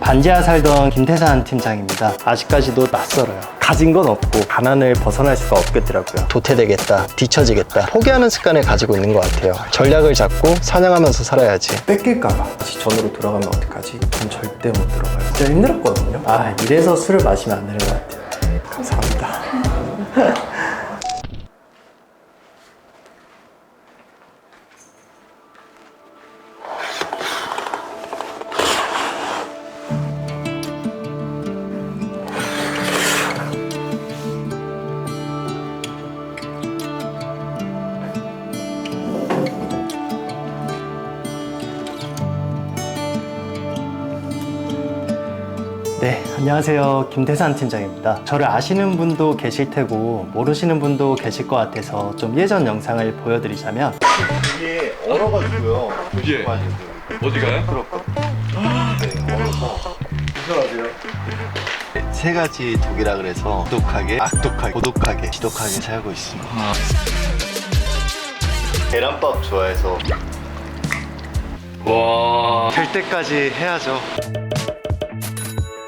반지하 살던 김태산 팀장입니다. 아직까지도 낯설어요. 가진 건 없고 가난을 벗어날 수가 없겠더라고요. 도태되겠다, 뒤처지겠다, 포기하는 습관을 가지고 있는 것 같아요. 전략을 잡고 사냥하면서 살아야지. 뺏길까봐 다시 전으로 돌아가면 어떡하지? 전 절대 못 들어가요. 진짜 힘들었거든요. 이래서 술을 마시면 안 되는 것 같아요. 감사합니다. 네, 안녕하세요. 김태산 팀장입니다. 저를 아시는 분도 계실 테고 모르시는 분도 계실 것 같아서 좀 예전 영상을 보여드리자면 이게 얼어가지고요. 예. 어디가요? 네, 얼어서. 조심하세요. 세 가지 독이라 그래서 똑똑하게, 악독하게, 고독하게, 지독하게 살고 있습니다. 계란밥 좋아해서 와. 될 때까지 해야죠.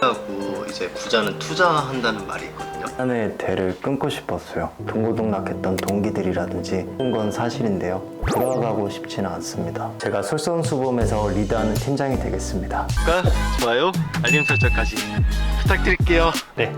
하고 이제 부자는 투자한다는 말이 있거든요. 하나의 대를 끊고 싶었어요. 동고동락했던 동기들이라든지 그런 건 사실인데요. 돌아가고 싶지는 않습니다. 제가 솔선수범해서 리드하는 팀장이 되겠습니다. 구독과 좋아요, 알림 설정까지 부탁드릴게요. 네,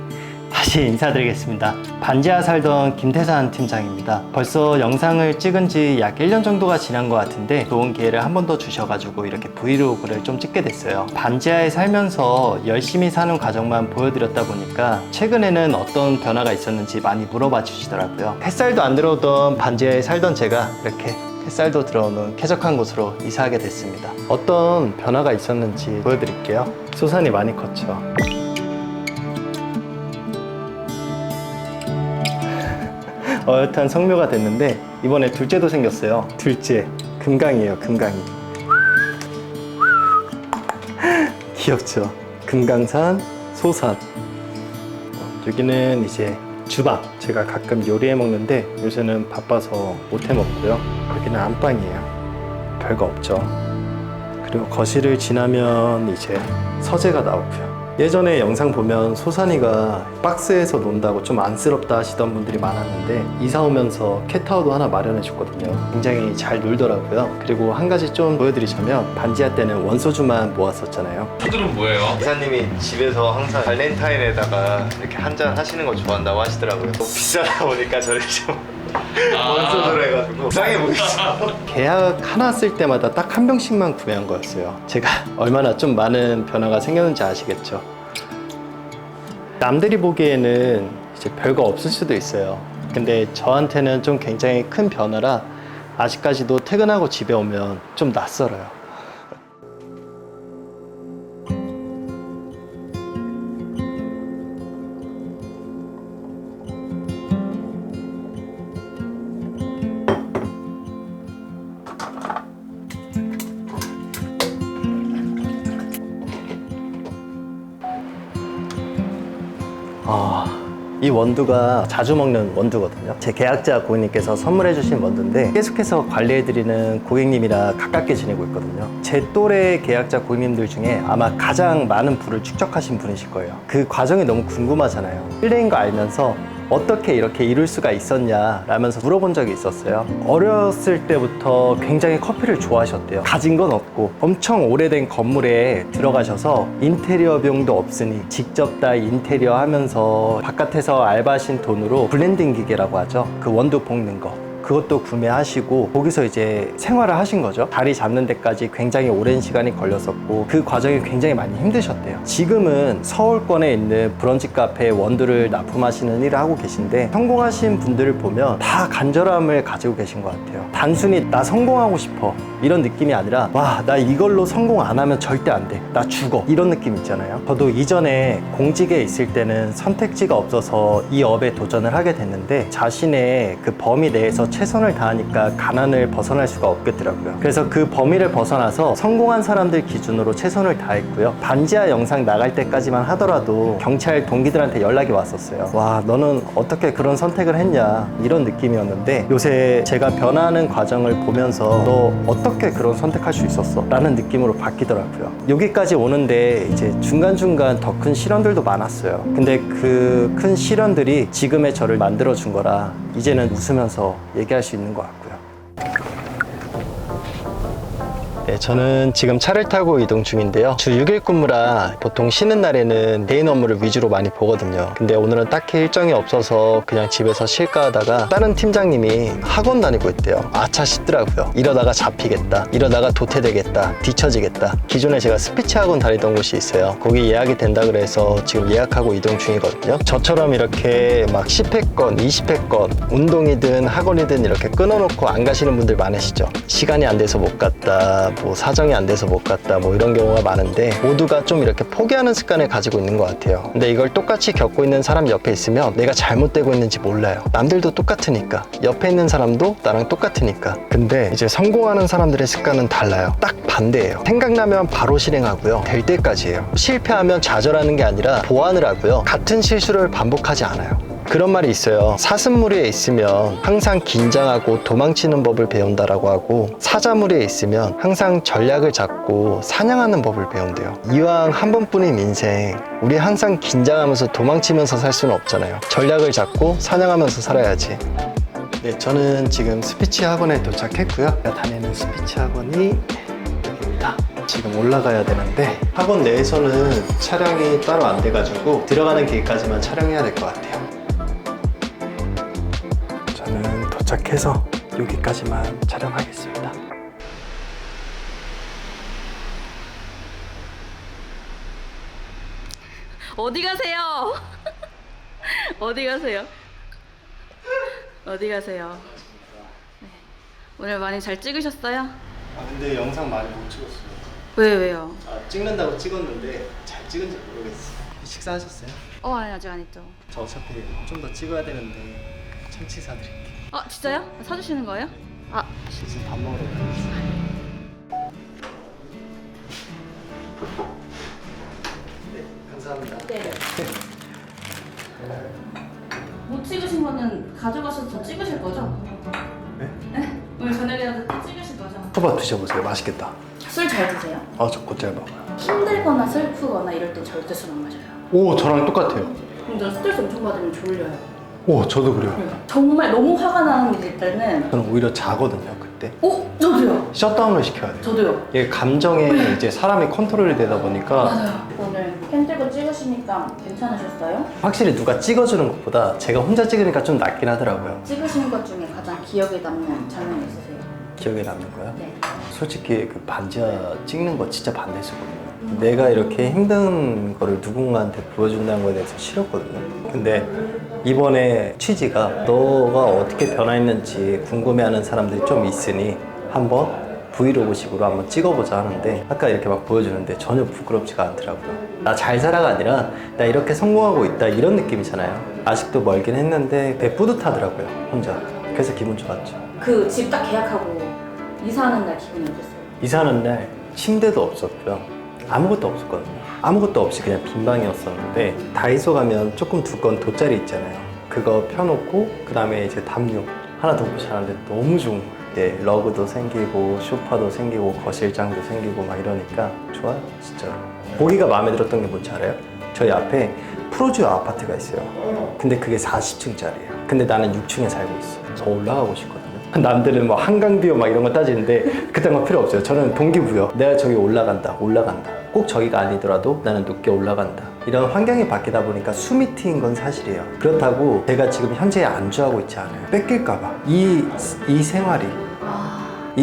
다시 인사드리겠습니다. 반지하 살던 김태산 팀장입니다. 벌써 영상을 찍은 지 약 1년 정도가 지난 것 같은데 좋은 기회를 한 번 더 주셔가지고 이렇게 브이로그를 좀 찍게 됐어요. 반지하에 살면서 열심히 사는 과정만 보여드렸다 보니까 최근에는 어떤 변화가 있었는지 많이 물어봐 주시더라고요. 햇살도 안 들어오던 반지하에 살던 제가 이렇게 햇살도 들어오는 쾌적한 곳으로 이사하게 됐습니다. 어떤 변화가 있었는지 보여드릴게요. 소산이 많이 컸죠. 어엿한 성묘가 됐는데 이번에 둘째도 생겼어요. 둘째 금강이에요. 금강이 귀엽죠. 금강산, 소산. 여기는 이제 주방. 제가 가끔 요리해 먹는데 요새는 바빠서 못 해 먹고요. 여기는 안방이에요. 별거 없죠. 그리고 거실을 지나면 이제 서재가 나오고요. 예전에 영상 보면 소산이가 박스에서 논다고 좀 안쓰럽다 하시던 분들이 많았는데 이사 오면서 캣타워도 하나 마련해 줬거든요. 굉장히 잘 놀더라고요. 그리고 한 가지 좀 보여드리자면 반지하 때는 원소주만 모았었잖아요. 소들은 뭐예요? 이사님이 집에서 항상 발렌타인에다가 이렇게 한잔 하시는 거 좋아한다고 하시더라고요. 너무 비싸다 보니까 저를 좀 원소주로 해가지고 싸게 보이죠. 계약 하나 쓸 때마다 딱 한 병씩만 구매한 거였어요. 제가 얼마나 좀 많은 변화가 생겼는지 아시겠죠? 남들이 보기에는 이제 별거 없을 수도 있어요. 근데 저한테는 좀 굉장히 큰 변화라 아직까지도 퇴근하고 집에 오면 좀 낯설어요. 이 원두가 자주 먹는 원두거든요. 제 계약자 고객님께서 선물해 주신 원두인데 계속해서 관리해드리는 고객님이라 가깝게 지내고 있거든요. 제 또래 계약자 고객님들 중에 아마 가장 많은 부를 축적하신 분이실 거예요. 그 과정이 너무 궁금하잖아요. 실내인 거 알면서 어떻게 이렇게 이룰 수가 있었냐 라면서 물어본 적이 있었어요. 어렸을 때부터 굉장히 커피를 좋아하셨대요. 가진 건 없고 엄청 오래된 건물에 들어가셔서 인테리어 비용도 없으니 직접 다 인테리어 하면서 바깥에서 알바하신 돈으로 블렌딩 기계라고 하죠. 그 원두 볶는 거 그것도 구매하시고 거기서 이제 생활을 하신 거죠. 자리 잡는 데까지 굉장히 오랜 시간이 걸렸었고 그 과정이 굉장히 많이 힘드셨대요. 지금은 서울권에 있는 브런치 카페에 원두를 납품하시는 일을 하고 계신데 성공하신 분들을 보면 다 간절함을 가지고 계신 것 같아요. 단순히 나 성공하고 싶어 이런 느낌이 아니라 와, 나 이걸로 성공 안 하면 절대 안 돼. 나 죽어. 이런 느낌 있잖아요. 저도 이전에 공직에 있을 때는 선택지가 없어서 이 업에 도전을 하게 됐는데 자신의 그 범위 내에서 최선을 다하니까 가난을 벗어날 수가 없겠더라고요. 그래서 그 범위를 벗어나서 성공한 사람들 기준으로 최선을 다했고요. 반지하 영상 나갈 때까지만 하더라도 경찰 동기들한테 연락이 왔었어요. 와, 너는 어떻게 그런 선택을 했냐, 이런 느낌이었는데 요새 제가 변화하는 과정을 보면서 너 어떻게 그런 선택할 수 있었어? 라는 느낌으로 바뀌더라고요. 여기까지 오는데 이제 중간중간 더 큰 시련들도 많았어요. 근데 그 큰 시련들이 지금의 저를 만들어준 거라 이제는 웃으면서 얘기할 수 있는 것 같고요. 네, 저는 지금 차를 타고 이동 중인데요. 주 6일 근무라 보통 쉬는 날에는 개인 업무를 위주로 많이 보거든요. 근데 오늘은 딱히 일정이 없어서 그냥 집에서 쉴까 하다가 다른 팀장님이 학원 다니고 있대요. 아차 싶더라고요. 이러다가 잡히겠다, 이러다가 도태되겠다, 뒤처지겠다. 기존에 제가 스피치 학원 다니던 곳이 있어요. 거기 예약이 된다 그래서 지금 예약하고 이동 중이거든요. 저처럼 이렇게 막 10회권, 20회권 운동이든 학원이든 이렇게 끊어놓고 안 가시는 분들 많으시죠. 시간이 안 돼서 못 갔다, 뭐 사정이 안 돼서 못 갔다, 뭐 이런 경우가 많은데 모두가 좀 이렇게 포기하는 습관을 가지고 있는 것 같아요. 근데 이걸 똑같이 겪고 있는 사람 옆에 있으면 내가 잘못되고 있는지 몰라요. 남들도 똑같으니까, 옆에 있는 사람도 나랑 똑같으니까. 근데 이제 성공하는 사람들의 습관은 달라요. 딱 반대예요. 생각나면 바로 실행하고요. 될 때까지예요. 실패하면 좌절하는 게 아니라 보완을 하고요. 같은 실수를 반복하지 않아요. 그런 말이 있어요. 사슴무리에 있으면 항상 긴장하고 도망치는 법을 배운다라고 하고, 사자무리에 있으면 항상 전략을 잡고 사냥하는 법을 배운대요. 이왕 한 번뿐인 인생, 우리 항상 긴장하면서 도망치면서 살 수는 없잖아요. 전략을 잡고 사냥하면서 살아야지. 네, 저는 지금 스피치 학원에 도착했고요. 제가 다니는 스피치 학원이 여기입니다. 지금 올라가야 되는데 학원 내에서는 촬영이 따로 안 돼가지고 들어가는 길까지만 촬영해야 될 것 같아요. 저는 도착해서 여기까지만 촬영하겠습니다. 어디 가세요? 어디 가세요? 어디 가세요? 네. 오늘 많이 잘 찍으셨어요? 아, 근데 영상 많이 못 찍었어요. 왜요? 찍는다고 찍었는데 잘 찍은지 모르겠어요. 식사하셨어요? 아니 아직 안 했죠. 저 어차피 좀 더 찍어야 되는데 참치 사드릴게요. 아 진짜요? 사주시는 거예요? 아 지금 밥 먹으러 가요. 네, 감사합니다. 네. 못 찍으신 거는 가져가셔서 더 찍으실 거죠? 네? 네? 오늘 저녁에라도 또 찍으실 거죠? 초밥 드셔보세요. 맛있겠다. 술 잘 드세요? 아, 저 곧 잘 먹어요. 힘들거나 슬프거나 이럴 땐 절대 술 안 마셔요. 오, 저랑 똑같아요. 그럼 저 스트레스 엄청 받으면 졸려요. 오, 저도 그래요. 정말 너무 화가 나는 일 때는 저는 오히려 자거든요, 그때. 저도요. 셧다운을 시켜야 돼요. 저도요. 이게 감정에 이제 사람이 컨트롤이 되다 보니까 맞아요. 오늘 캔 들고 찍으시니까 괜찮으셨어요? 확실히 누가 찍어주는 것보다 제가 혼자 찍으니까 좀 낫긴 하더라고요. 찍으신 것 중에 가장 기억에 남는 장면이 있으세요? 기억에 남는 거요? 네. 솔직히 그 반지하 찍는 거 진짜 반대했었거든요. 내가 이렇게 힘든 거를 누군가한테 보여준다는 거에 대해서 싫었거든요. 근데 이번에 취지가 너가 어떻게 변화했는지 궁금해하는 사람들이 좀 있으니 한번 브이로그식으로 한번 찍어보자 하는데 아까 이렇게 막 보여주는데 전혀 부끄럽지가 않더라고요. 나 잘 살아가 아니라 나 이렇게 성공하고 있다 이런 느낌이잖아요. 아직도 멀긴 했는데 되게 뿌듯하더라고요, 혼자. 그래서 기분 좋았죠. 그 집 딱 계약하고 이사하는 날 기분이 어땠어요? 이사하는 날 침대도 없었고요. 아무것도 없었거든요. 아무것도 없이 그냥 빈 방이었었는데 다이소 가면 조금 두꺼운 돗자리 있잖아요. 그거 펴놓고 그 다음에 이제 담요 하나 덮고 자는데 너무 좋은 거예요. 이제 러그도 생기고 소파도 생기고 거실장도 생기고 막 이러니까 좋아요, 진짜로. 보기가 마음에 들었던 게 뭔지 알아요? 저희 앞에 프로듀어 아파트가 있어요. 근데 그게 40층짜리예요. 근데 나는 6층에 살고 있어요. 저 올라가고 싶거든요. 남들은 뭐 한강뷰 막 이런 거 따지는데 그딴 거 필요 없어요. 저는 동기부여. 내가 저기 올라간다. 꼭 저기가 아니더라도 나는 높게 올라간다. 이런 환경이 바뀌다 보니까 숨이 트인 건 사실이에요. 그렇다고 제가 지금 현재 안주하고 있지 않아요. 뺏길까봐. 이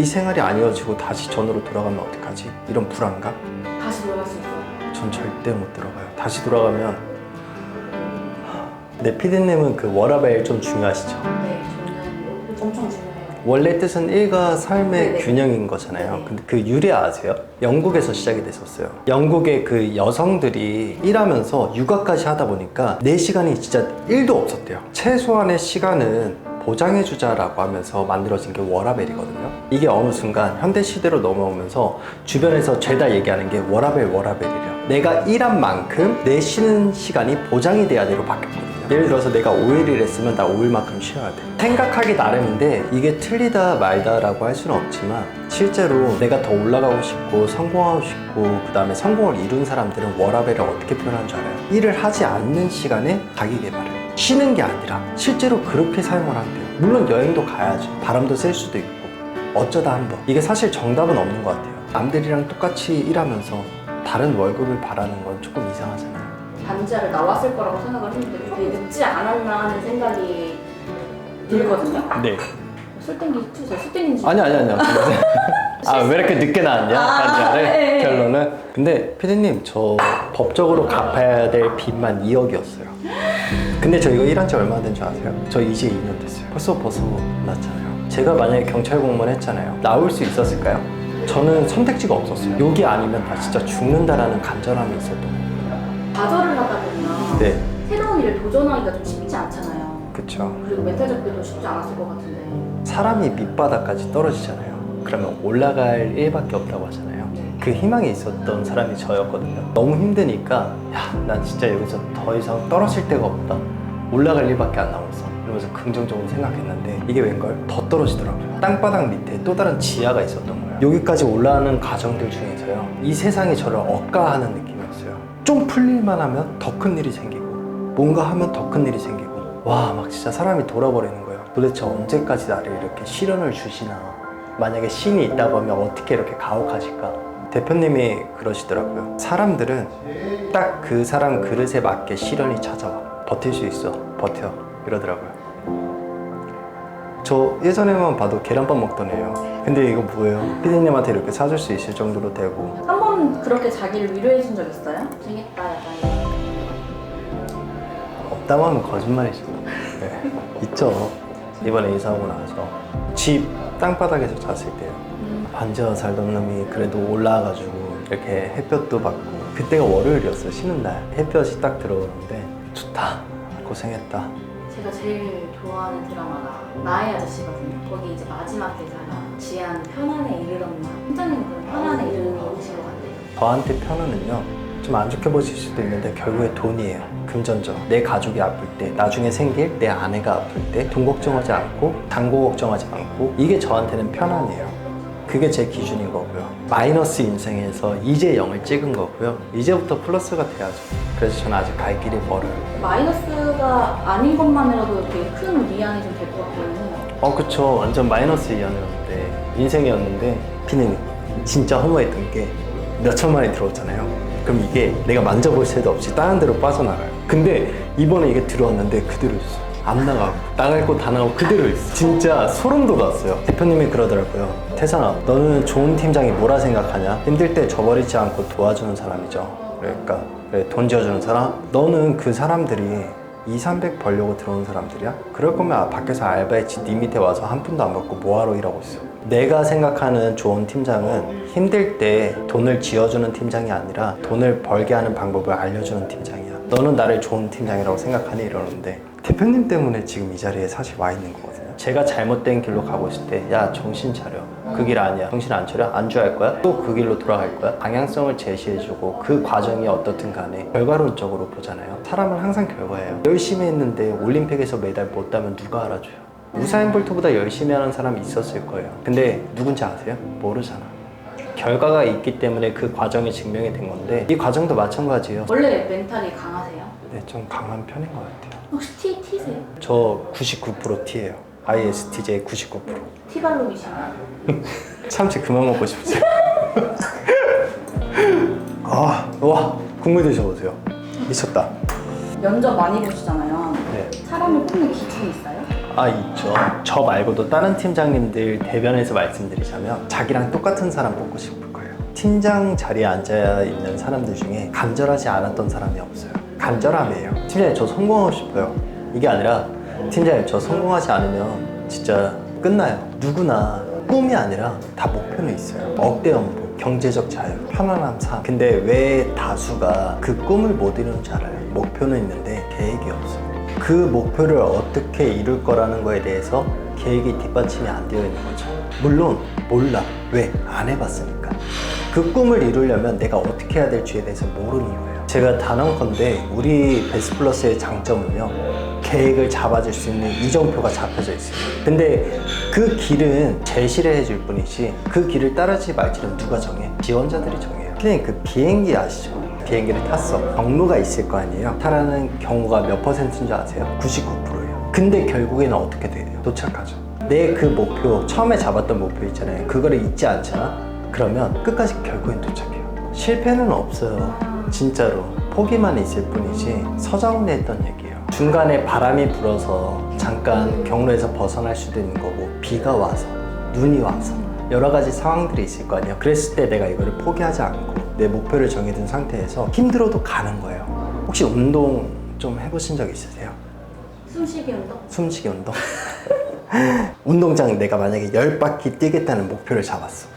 생활이 아니어지고 다시 전으로 돌아가면 어떡하지? 이런 불안감? 다시 돌아갈 수 있어요? 전 절대 못 들어가요. 다시 돌아가면 네, 피디님은 그 워라밸 좀 중요하시죠? 네, 저는 엄청 중요해요. 원래 뜻은 일과 삶의 네네. 균형인 거잖아요. 네네. 근데 그 유래 아세요? 영국에서 시작이 됐었어요. 영국의 그 여성들이 일하면서 육아까지 하다 보니까 내 시간이 진짜 1도 없었대요. 최소한의 시간은 보장해주자라고 하면서 만들어진 게 워라벨이거든요. 이게 어느 순간 현대시대로 넘어오면서 주변에서 죄다 얘기하는 게 워라벨이래요. 내가 일한 만큼 내 쉬는 시간이 보장이 돼야 돼로 바뀌었거든요. 예를 들어서 내가 5일을 했으면 나 5일만큼 쉬어야 돼. 생각하기 나름인데 이게 틀리다 말다라고 할 수는 없지만 실제로 내가 더 올라가고 싶고 성공하고 싶고 그 다음에 성공을 이룬 사람들은 워라벨을 어떻게 표현하는 줄 알아요? 일을 하지 않는 시간에 자기 개발을 쉬는 게 아니라 실제로 그렇게 사용을 한대요. 물론 여행도 가야죠. 바람도 쐴 수도 있고 어쩌다 한번. 이게 사실 정답은 없는 것 같아요. 남들이랑 똑같이 일하면서 다른 월급을 바라는 건 조금 이상하잖아요. 반지하를 나왔을 거라고 생각을 했는데 되게 늦지 않았나 하는 생각이 들거든요. 네. 술 땡기지? 술 땡긴지. 아니요. 아, 왜 이렇게 늦게 나왔냐? 반지하를? 네. 결론은. 근데 피디님, 저 법적으로 갚아야 될 빚만 2억이었어요. 근데 저 이거 일한 지 얼마나 된 줄 아세요? 저 이제 2년 됐어요. 벌써 벗어났잖아요. 제가 만약에 경찰 공무원 했잖아요. 나올 수 있었을까요? 저는 선택지가 없었어요. 여기 아니면 나 진짜 죽는다라는 간절함이 있었던 거예요. 좌절을 하다 보면 네. 새로운 일을 도전하기가 좀 쉽지 않잖아요. 그쵸. 그리고 멘탈적으로도 쉽지 않았을 것 같은데. 사람이 사람이 밑바닥까지 떨어지잖아요. 그러면 올라갈 일밖에 없다고 하잖아요. 그 희망이 있었던 사람이 저였거든요. 너무 힘드니까 난 진짜 여기서 더 이상 떨어질 데가 없다. 올라갈 일밖에 안 남았어. 이러면서 긍정적으로 생각했는데 이게 웬걸 더 떨어지더라고요. 땅바닥 밑에 또 다른 지하가 있었던 거예요. 여기까지 올라가는 과정들 중에서요. 이 세상이 저를 억까하는 느낌이었어요. 좀 풀릴만 하면 더 큰 일이 생기고 뭔가 하면 더 큰 일이 생기고 와 막 진짜 사람이 돌아버리는 거예요. 도대체 언제까지 나를 이렇게 시련을 주시나. 만약에 신이 있다고 하면 어떻게 이렇게 가혹하실까. 대표님이 그러시더라고요. 사람들은 딱 그 사람 그릇에 맞게 시련이 찾아와. 버틸 수 있어. 버텨. 이러더라고요. 저 예전에만 봐도 계란밥 먹던 애예요. 근데 이거 뭐예요? 피디님한테 이렇게 사줄 수 있을 정도로 되고. 한 번 그렇게 자기를 위로해 준 적 있어요? 재밌다 약간. 없다고 하면 거짓말이죠. 네. 있죠. 이번에 이사 오고 나서 집 땅바닥에서 잤을 때요. 반지하 살던 놈이 그래도 올라와가지고 이렇게 햇볕도 받고 그때가 월요일이었어요. 쉬는 날. 햇볕이 딱 들어오는데 좋다. 고생했다. 제가 제일 좋아하는 드라마가 나의 아저씨거든요. 거기 이제 마지막 대사가 지한 편안에 이르렀나. 팀장님은 그런 편안에 이르는 거 오신 것 같아요. 저한테 편안은요 좀 안 좋게 보실 수도 있는데 결국에 돈이에요. 금전적. 내 가족이 아플 때, 나중에 생길 내 아내가 아플 때 돈 걱정하지 않고 당고 걱정하지 않고 이게 저한테는 편안이에요. 그게 제 기준인 거고요. 마이너스 인생에서 이제 0을 찍은 거고요. 이제부터 플러스가 돼야죠. 그래서 저는 아직 갈 길이 멀어요. 마이너스가 아닌 것만으로도 되게 큰 위안이 좀 될 것 같기는 해요. 그쵸. 완전 마이너스 이하였는데 인생이었는데 피디님 진짜 허무했던 게 몇 천만이 들어왔잖아요. 그럼 이게 내가 만져볼 새도 없이 다른 데로 빠져나가요. 근데 이번에 이게 들어왔는데 그대로 있어. 안 나가고 나갈 곳 다 나가고 그대로 있어. 진짜 소름 돋았어요. 대표님이 그러더라고요. 태산아, 너는 좋은 팀장이 뭐라 생각하냐? 힘들 때 저버리지 않고 도와주는 사람이죠. 그러니까 그래, 돈 지어주는 사람? 너는 그 사람들이 200-300 벌려고 들어온 사람들이야? 그럴 거면 밖에서 알바했지 네 밑에 와서 한 푼도 안 받고 뭐하러 일하고 있어? 내가 생각하는 좋은 팀장은 힘들 때 돈을 지어주는 팀장이 아니라 돈을 벌게 하는 방법을 알려주는 팀장이야. 너는 나를 좋은 팀장이라고 생각하니? 이러는데 대표님 때문에 지금 이 자리에 사실 와 있는 거거든요. 제가 잘못된 길로 가고 있을 때 야 정신 차려. 그 길 아니야. 정신 안 차려? 안주할 거야? 또 그 길로 돌아갈 거야? 방향성을 제시해주고 그 과정이 어떻든 간에 결과론적으로 보잖아요. 사람은 항상 결과예요. 열심히 했는데 올림픽에서 메달 못 따면 누가 알아줘요? 우사인 볼트보다 열심히 하는 사람이 있었을 거예요. 근데 누군지 아세요? 모르잖아. 결과가 있기 때문에 그 과정이 증명이 된 건데 이 과정도 마찬가지예요. 원래 멘탈이 강하세요? 네, 좀 강한 편인 것 같아요. 혹시 T세요? 저 99% T예요. ISTJ 99%. T발록이시나요? 참치 그만 먹고 싶으세요? 와, 국물 드셔보세요. 미쳤다. 면접 많이 보시잖아요. 네. 사람을 뽑는 기준이 있어요? 있죠. 저 말고도 다른 팀장님들 대변해서 말씀드리자면 자기랑 똑같은 사람 뽑고 싶을 거예요. 팀장 자리에 앉아 있는 사람들 중에 간절하지 않았던 사람이 없어요. 간절함이에요. 팀장님 저 성공하고 싶어요. 이게 아니라 팀장님 저 성공하지 않으면 진짜 끝나요. 누구나 꿈이 아니라 다 목표는 있어요. 억대 연봉, 경제적 자유, 편안함, 삶. 근데 왜 다수가 그 꿈을 못 이루는 줄 알아요? 목표는 있는데 계획이 없어요. 그 목표를 어떻게 이룰 거라는 거에 대해서 계획이 뒷받침이 안 되어 있는 거죠. 물론 몰라. 왜? 안 해봤으니까. 그 꿈을 이루려면 내가 어떻게 해야 될지에 대해서 모르는 거예요. 제가 단언컨대 우리 베스플러스의 장점은요, 계획을 잡아줄 수 있는 이정표가 잡혀져 있어요. 근데 그 길은 제시를 해줄 뿐이지 그 길을 따르지 말지는 누가 정해? 지원자들이 정해요. 그냥 그 비행기 아시죠? 비행기를 탔어. 경로가 있을 거 아니에요. 타라는 경우가 몇 %인 줄 아세요? 99%예요. 근데 결국에는 어떻게 돼요? 도착하죠. 내 그 목표, 처음에 잡았던 목표 있잖아요. 그거를 잊지 않잖아? 그러면 끝까지 결국엔 도착해요. 실패는 없어요. 진짜로. 포기만 있을 뿐이지 서장훈이 했던 얘기예요. 중간에 바람이 불어서 잠깐 경로에서 벗어날 수도 있는 거고, 비가 와서, 눈이 와서 여러 가지 상황들이 있을 거 아니에요. 그랬을 때 내가 이거를 포기하지 않고 내 목표를 정해둔 상태에서 힘들어도 가는 거예요. 혹시 운동 좀 해보신 적 있으세요? 숨쉬기 운동? 숨쉬기 운동? 운동장 내가 만약에 10바퀴 뛰겠다는 목표를 잡았어.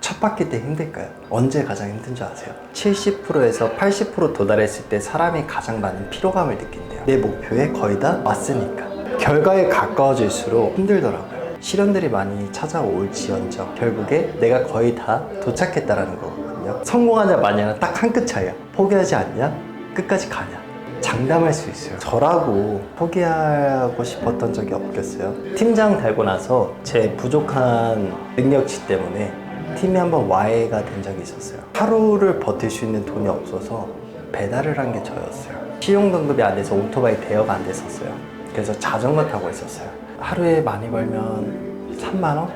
첫 바퀴 때 힘들까요? 언제 가장 힘든 줄 아세요? 70%에서 80% 도달했을 때 사람이 가장 많은 피로감을 느낀대요. 내 목표에 거의 다 왔으니까. 결과에 가까워질수록 힘들더라고요. 시련들이 많이 찾아올지언정 결국에 내가 거의 다 도착했다라는 거거든요. 성공하냐 마냐는 딱 한 끗 차이야. 포기하지 않냐? 끝까지 가냐? 장담할 수 있어요. 저라고 포기하고 싶었던 적이 없겠어요. 팀장 달고 나서 제 부족한 능력치 때문에 팀이 한번 와해가 된 적이 있었어요. 하루를 버틸 수 있는 돈이 없어서 배달을 한 게 저였어요. 시용등급이 안 돼서 오토바이 대여가 안 됐었어요. 그래서 자전거 타고 있었어요. 하루에 많이 벌면 3만 원?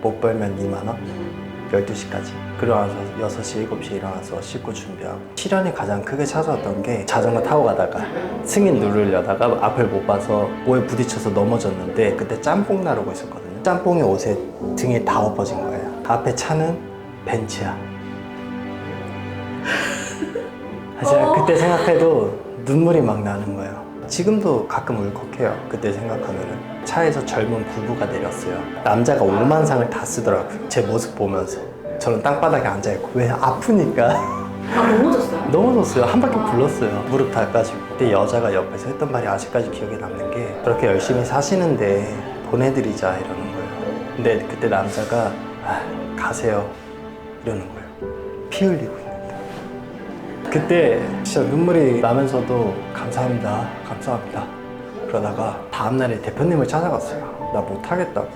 못 벌면 2만 원? 12시까지. 그러고 나서 6시, 7시에 일어나서 씻고 준비하고. 시련이 가장 크게 찾아왔던 게 자전거 타고 가다가 승인 누르려다가 앞을 못 봐서 뭐에 부딪혀서 넘어졌는데 그때 짬뽕 나르고 있었거든요. 짬뽕이 옷에 등에 다 엎어진 거예요. 앞에 차는 벤츠야. 제가 그때 생각해도 눈물이 막 나는 거예요. 지금도 가끔 울컥해요. 그때 생각하면은. 차에서 젊은 부부가 내렸어요. 남자가 오만상을 다 쓰더라고요. 제 모습 보면서. 저는 땅바닥에 앉아있고. 왜? 아프니까. 아, 넘어졌어요? 넘어졌어요. 한 바퀴 굴렀어요. 무릎 다 까지고. 그때 여자가 옆에서 했던 말이 아직까지 기억에 남는 게, 그렇게 열심히 사시는데 보내드리자 이러는 거예요. 근데 그때 남자가 가세요 이러는 거예요. 피 흘리고 있는데. 그때 진짜 눈물이 나면서도 감사합니다, 감사합니다 그러다가 다음날에 대표님을 찾아갔어요. 나 못하겠다고.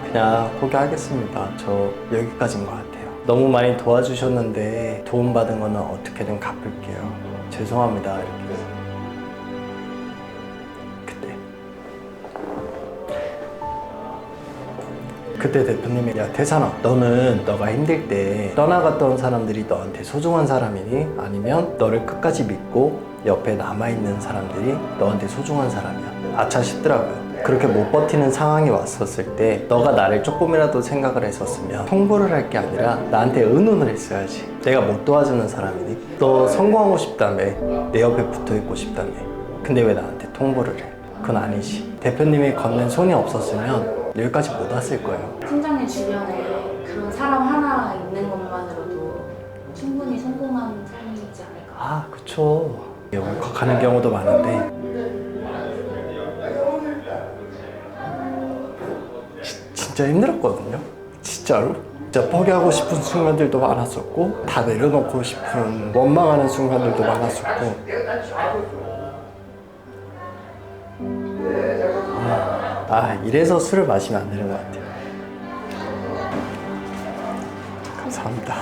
그냥 포기하겠습니다. 저 여기까지인 것 같아요. 너무 많이 도와주셨는데 도움받은 거는 어떻게든 갚을게요. 죄송합니다 이렇게. 그때 대표님이, 야 태산아, 너는 너가 힘들 때 떠나갔던 사람들이 너한테 소중한 사람이니 아니면 너를 끝까지 믿고 옆에 남아있는 사람들이 너한테 소중한 사람이야. 아차 싶더라고요. 그렇게 못 버티는 상황이 왔었을 때 너가 나를 조금이라도 생각을 했었으면 통보를 할 게 아니라 나한테 의논을 했어야지. 내가 못 도와주는 사람이니? 너 성공하고 싶다며, 내 옆에 붙어있고 싶다며. 근데 왜 나한테 통보를 해? 그건 아니지. 대표님이 건넨 손이 없었으면 여기까지 못 왔을 거예요. 팀장님 주변에 그런 사람 하나 있는 것만으로도 충분히 성공한 삶이지 않을까. 아, 그쵸. 울컥하는 경우도 많은데 진짜 힘들었거든요. 진짜로. 진짜 포기하고 싶은 순간들도 많았었고, 다 내려놓고 싶은 원망하는 순간들도 많았었고. 이래서 술을 마시면 안 되는 것 같아요. 감사합니다.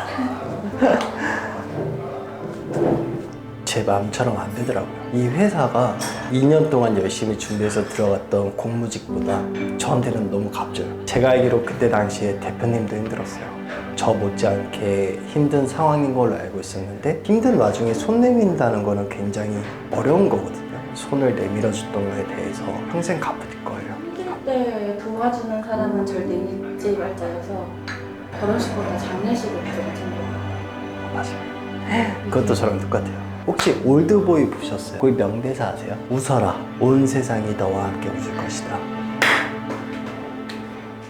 제 마음처럼 안 되더라고요. 이 회사가 2년 동안 열심히 준비해서 들어갔던 공무직보다 저한테는 너무 값져요. 제가 알기로 그때 당시에 대표님도 힘들었어요. 저 못지않게 힘든 상황인 걸로 알고 있었는데, 힘든 와중에 손 내민다는 거는 굉장히 어려운 거거든요. 손을 내밀어줬던 거에 대해서 평생 갚을 거예요. 힘들 때 도와주는 사람은 절대 잊지 말자여서 결혼식보다 장례식을 더 챙겨요. 맞아요. 그것도 저랑 똑같아요. 혹시 올드보이 보셨어요? 거기 명대사 아세요? 웃어라, 온 세상이 너와 함께 웃을 것이다.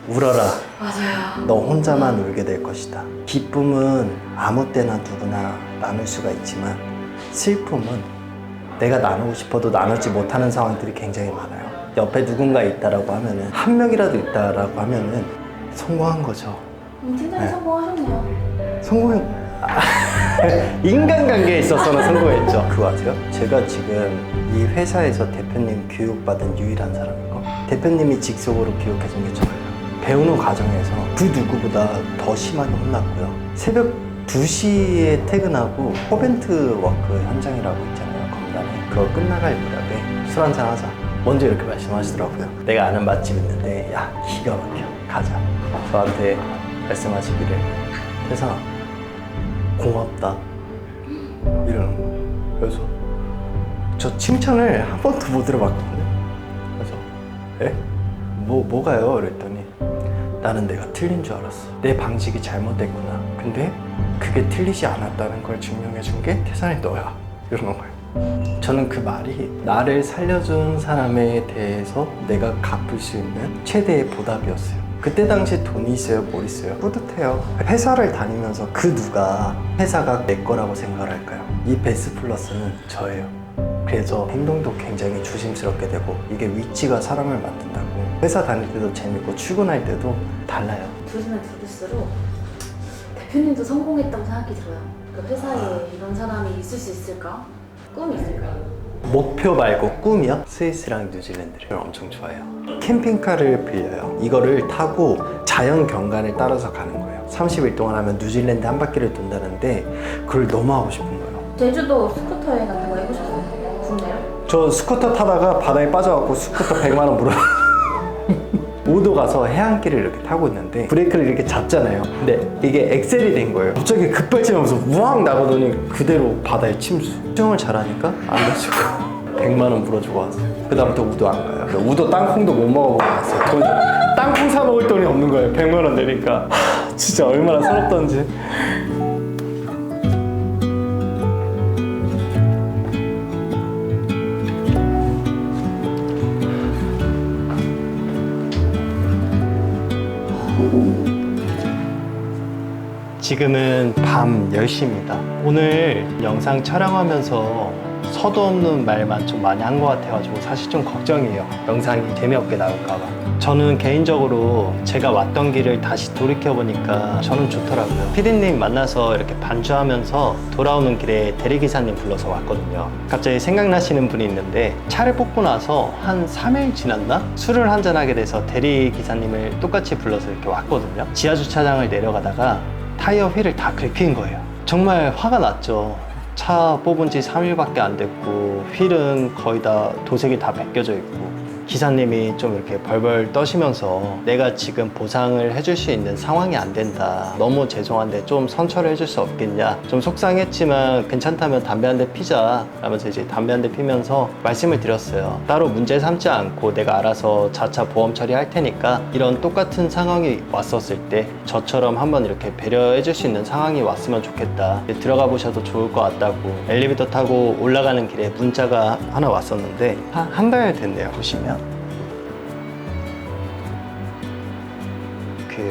울어라, 맞아요. 너 혼자만 울게 될 것이다. 기쁨은 아무 때나 누구나 나눌 수가 있지만 슬픔은 내가 나누고 싶어도 나누지 못하는 상황들이 굉장히 많아요. 옆에 누군가 있다라고 하면은, 한 명이라도 있다라고 하면은 성공한 거죠. 팀장님 성공하셨네요. 성공. 인간관계에 있어서는 성공했죠. 그거 아세요? 제가 지금 이 회사에서 대표님 교육받은 유일한 사람인 거. 대표님이 직속으로 교육해준 게 저예요. 배우는 과정에서 그 누구보다 더 심하게 혼났고요. 새벽 2시에 퇴근하고 포벤트 워크 현장이라고 있잖아요, 검단에. 그거 끝나갈 무렵에 술 한잔 하자. 먼저 이렇게 말씀하시더라고요. 내가 아는 맛집 있는데 야 기가 막혀, 가자. 저한테 말씀하시기를 태상아 고맙다 이러는 거예요. 그래서 저 칭찬을 한 번도 못 들어봤거든요. 그래서 에? 뭐가요? 그랬더니 나는 내가 틀린 줄 알았어. 내 방식이 잘못됐구나. 근데 그게 틀리지 않았다는 걸 증명해 준 게 태산이 너야. 이러는 거예요. 저는 그 말이 나를 살려준 사람에 대해서 내가 갚을 수 있는 최대의 보답이었어요. 그때 당시에 돈이 있어요? 뭘 있어요? 뿌듯해요. 회사를 다니면서 그 누가 회사가 내 거라고 생각을 할까요? 이 베스트 플러스는 저예요. 그래서 행동도 굉장히 조심스럽게 되고, 이게 위치가 사람을 만든다고. 회사 다닐 때도 재밌고 출근할 때도 달라요. 들으면 들을수록 대표님도 성공했다고 생각이 들어요. 그 회사에 이런 사람이 있을 수 있을까? 꿈이 있을까요? 목표 말고 꿈이요? 스위스랑 뉴질랜드를 엄청 좋아해요. 캠핑카를 빌려요. 이거를 타고 자연 경관을 따라서 가는 거예요. 30일 동안 하면 뉴질랜드 한 바퀴를 돈다는데 그걸 너무 하고 싶은 거예요. 제주도 스쿠터 여행 같은 거 해보셨어요? 국내요? 저 스쿠터 타다가 바다에 빠져갖고 스쿠터 100만 원 물어. 오도 가서 해안길을 이렇게 타고 있는데 브레이크를 이렇게 잡잖아요. 근데 이게 엑셀이 된 거예요. 갑자기 급발진하면서 우왕 나가더니 그대로 바다에 침수. 수영을 잘하니까 안 다치고 100만 원 물어주고 왔어요. 그 다음부터 우도 안 가요. 우도 땅콩도 못 먹어보고 왔어요. 돈이 땅콩 사 먹을 돈이 없는 거예요. 100만 원 내니까. 진짜 얼마나 서럽던지. 지금은 밤 10시입니다. 오늘 영상 촬영하면서 서도 없는 말만 좀 많이 한 것 같아가지고 사실 좀 걱정이에요. 영상이 재미없게 나올까봐. 저는 개인적으로 제가 왔던 길을 다시 돌이켜보니까 저는 좋더라고요. 피디님 만나서 이렇게 반주하면서 돌아오는 길에 대리기사님 불러서 왔거든요. 갑자기 생각나시는 분이 있는데 차를 뽑고 나서 한 3일 지났나? 술을 한잔하게 돼서 대리기사님을 똑같이 불러서 이렇게 왔거든요. 지하주차장을 내려가다가 타이어 휠을 다 긁힌 거예요. 정말 화가 났죠. 차 뽑은 지 3일밖에 안 됐고 휠은 거의 다 도색이 다 벗겨져 있고, 기사님이 좀 이렇게 벌벌 떠시면서 내가 지금 보상을 해줄 수 있는 상황이 안 된다, 너무 죄송한데 좀 선처를 해줄 수 없겠냐, 좀 속상했지만 괜찮다면 담배 한 대 피자 라면서 이제 담배 한 대 피면서 말씀을 드렸어요. 따로 문제 삼지 않고 내가 알아서 자차 보험 처리할 테니까 이런 똑같은 상황이 왔었을 때 저처럼 한번 이렇게 배려해 줄 수 있는 상황이 왔으면 좋겠다, 들어가 보셔도 좋을 것 같다고. 엘리베이터 타고 올라가는 길에 문자가 하나 왔었는데 한 달 됐네요. 보시면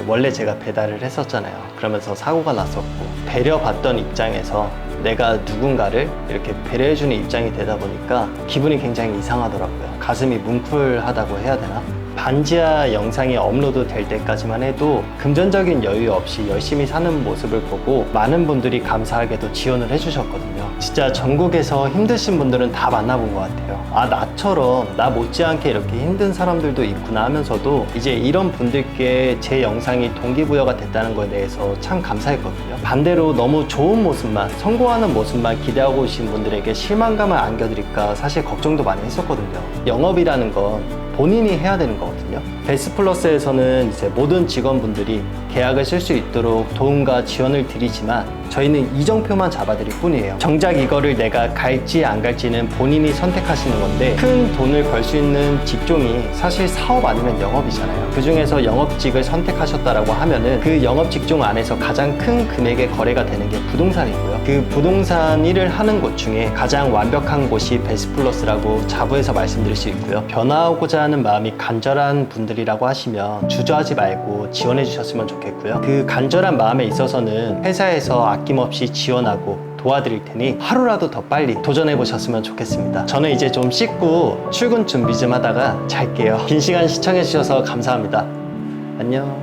원래 제가 배달을 했었잖아요. 그러면서 사고가 났었고, 배려받던 입장에서 내가 누군가를 이렇게 배려해주는 입장이 되다 보니까 기분이 굉장히 이상하더라고요. 가슴이 뭉클하다고 해야 되나? 반지하 영상이 업로드 될 때까지만 해도 금전적인 여유 없이 열심히 사는 모습을 보고 많은 분들이 감사하게도 지원을 해주셨거든요. 진짜 전국에서 힘드신 분들은 다 만나본 것 같아요. 아, 나처럼 나 못지않게 이렇게 힘든 사람들도 있구나 하면서도 이제 이런 분들께 제 영상이 동기부여가 됐다는 거에 대해서 참 감사했거든요. 반대로 너무 좋은 모습만, 성공하는 모습만 기대하고 오신 분들에게 실망감을 안겨드릴까 사실 걱정도 많이 했었거든요. 영업이라는 건 본인이 해야 되는 거거든요. 베스트플러스에서는 이제 모든 직원분들이 계약을 쓸 수 있도록 도움과 지원을 드리지만 저희는 이정표만 잡아드릴 뿐이에요. 정작 이거를 내가 갈지 안 갈지는 본인이 선택하시는 건데, 큰 돈을 벌 수 있는 직종이 사실 사업 아니면 영업이잖아요. 그 중에서 영업직을 선택하셨다라고 하면은 그 영업 직종 안에서 가장 큰 금액의 거래가 되는 게 부동산이고요. 그 부동산 일을 하는 곳 중에 가장 완벽한 곳이 베스트플러스라고 자부해서 말씀드릴 수 있고요. 변화하고자 하는 마음이 간절한 분들이라고 하시면 주저하지 말고 지원해 주셨으면 좋겠고요. 그 간절한 마음에 있어서는 회사에서 아낌없이 지원하고 도와드릴 테니 하루라도 더 빨리 도전해 보셨으면 좋겠습니다. 저는 이제 좀 씻고 출근 준비 좀 하다가 잘게요. 긴 시간 시청해 주셔서 감사합니다. 안녕.